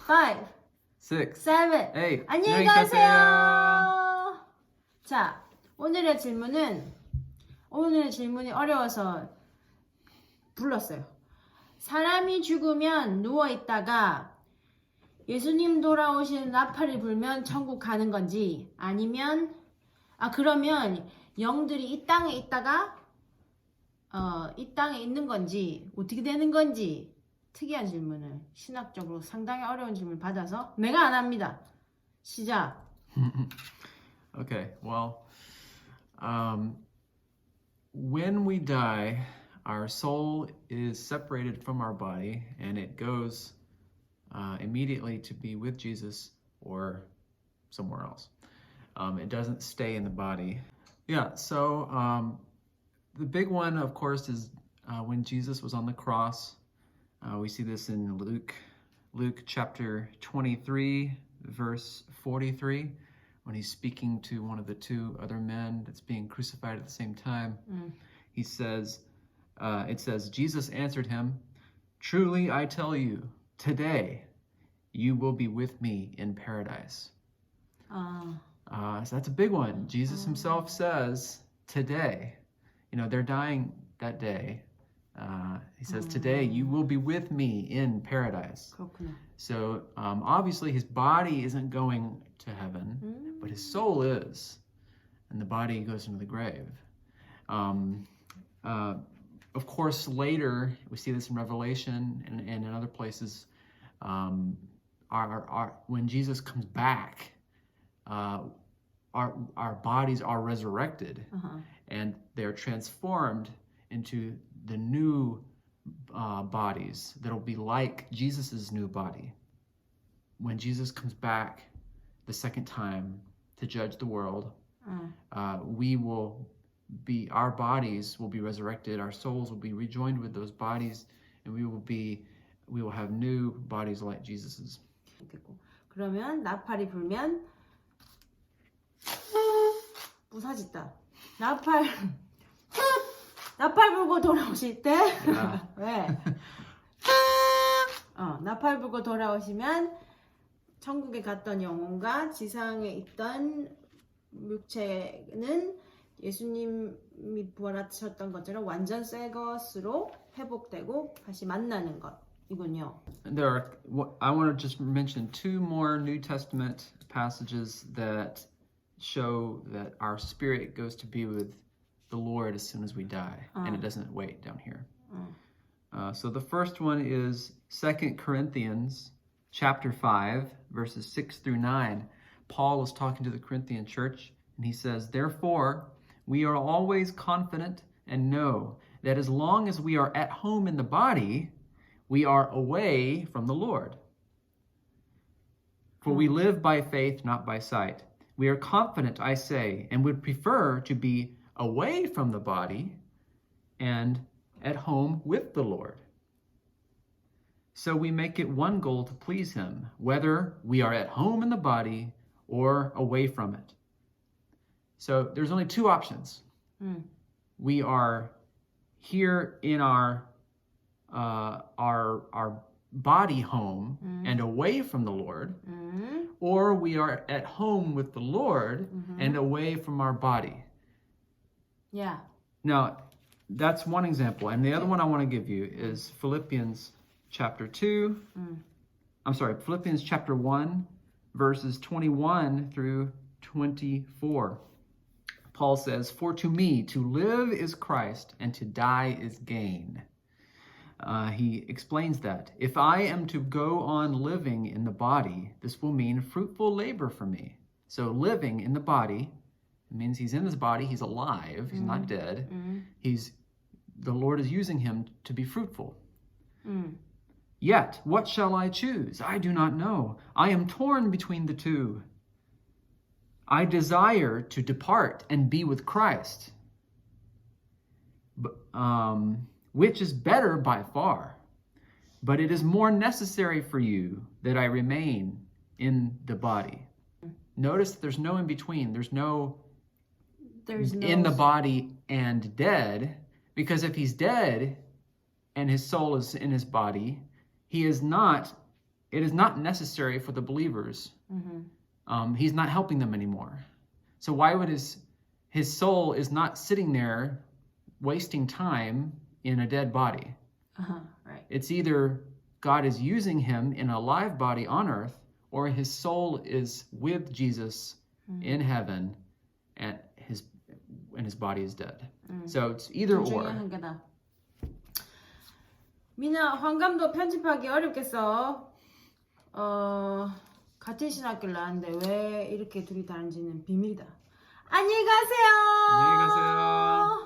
5, 6, 7, 8. 안녕히 가세요. 자, 오늘의 질문이 어려워서 불렀어요. 사람이 죽으면 누워있다가 예수님 돌아오시는 나팔이 불면 천국 가는 건지, 아니면 그러면 영들이 이 땅에 있다가 이 땅에 있는 건지 어떻게 되는 건지, 특이한 질문을 신학적으로 상당히 어려운 질문을 받아서 내가 안 합니다. 시작. Okay, well, when we die, our soul is separated from our body and it goes immediately to be with Jesus or somewhere else. It doesn't stay in the body. Yeah, so the big one, of course, is when Jesus was on the cross. We see this in Luke chapter 23, verse 43, when he's speaking to one of the two other men that's being crucified at the same time. He says, it says, Jesus answered him, "Truly I tell you, today you will be with me in paradise." So that's a big one. Jesus himself says, today, you know, they're dying that day. He says, today you will be with me in paradise. 그렇구나. So obviously his body isn't going to heaven, but his soul is. And the body goes into the grave. Of course, later, we see this in Revelation and in other places, when Jesus comes back, our bodies are resurrected, and they're transformed into the new bodies that'll be like Jesus's new body. When Jesus comes back the second time to judge the world, our bodies will be resurrected, our souls will be rejoined with those bodies, and we will have new bodies like Jesus's. 그러면 나팔이 불면 부사짓다. 나팔 불고 돌아오실 때 왜? 나팔 불고 돌아오시면 천국에 갔던 영혼과 지상에 있던 육체는 예수님이 부활하셨던 것처럼 완전 새 것으로 회복되고 다시 만나는 것이군요. I want to just mention two more New Testament passages that show that our spirit goes to be with the Lord as soon as we die, and it doesn't wait down here. So the first one is 2 Corinthians chapter 5, verses 6 through 9. Paul is talking to the Corinthian church, and he says, "Therefore, we are always confident and know that as long as we are at home in the body, we are away from the Lord. For we live by faith, not by sight. We are confident, I say, and would prefer to be away from the body and at home with the Lord. So we make it one goal to please him, whether we are at home in the body or away from it." So there's only two options. We are here in our body home and away from the Lord, or we are at home with the Lord and away from our body. Yeah. Now, that's one example. And the other one I want to give you is Philippians chapter 1, verses 21 through 24. Paul says, "For to me, to live is Christ, and to die is gain." He explains that. "If I am to go on living in the body, this will mean fruitful labor for me." So living in the body means he's in his body, he's alive, he's not dead. The Lord is using him to be fruitful. "Yet, what shall I choose? I do not know. I am torn between the two. I desire to depart and be with Christ, which is better by far. But it is more necessary for you that I remain in the body." Notice there's no in between. There's no in the body and dead, because if he's dead and his soul is in his body, he is not it is not necessary for the believers. He's not helping them anymore. So why would his soul is not sitting there wasting time in a dead body? Right. It's either God is using him in a live body on earth, or his soul is with Jesus in heaven, and his body is dead. So it's either or. 미나 환감도 편집하기 어렵겠어. 같은 신학교를 나왔는데 왜 이렇게 둘이 다른지는 비밀이다. 안녕히 가세요. 안녕히 가세요.